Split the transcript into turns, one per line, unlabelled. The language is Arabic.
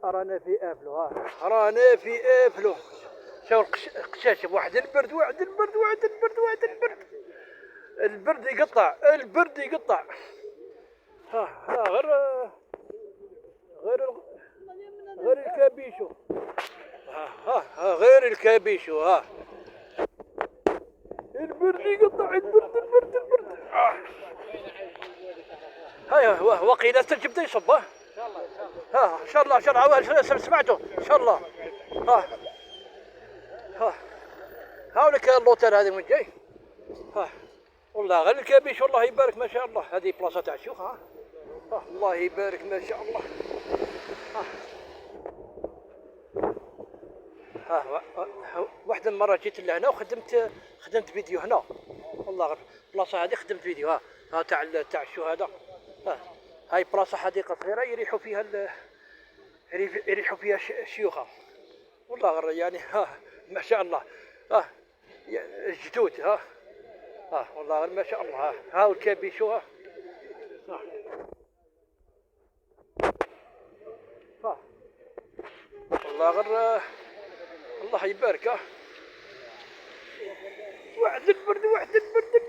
رانا في افلو، رانا في افلو. شوف القشاشه، واحد البرد واحد البرد واحد البرد واحد البرد. البرد يقطع، البرد يقطع. ها غير غير الكابيشو. ها غير الكابيشو. البرد يقطع، البرد البرد البرد. هيا وقيل استجبت يصب. ان شاء الله ان شاء الله سمعته ان شاء الله. هاولك اللوتيل هذه من جاي. والله غير الكابيش، والله يبارك ما شاء الله. هذه بلاصه تاع الشيوخ. الله يبارك ما شاء الله. واحدة المرة جيت لهنا خدمت فيديو هنا. والله غير البلاصة هذه خدمت فيديو. تاع الشهداء. هاي بلاصة حديقة صغيرة يريحوا فيها الشيوخة. والله غير يعني ما شاء الله. الجدود. والله غير ما شاء الله. والكابيشو. والله غير الله يبارك. واحد البرد واحد البرد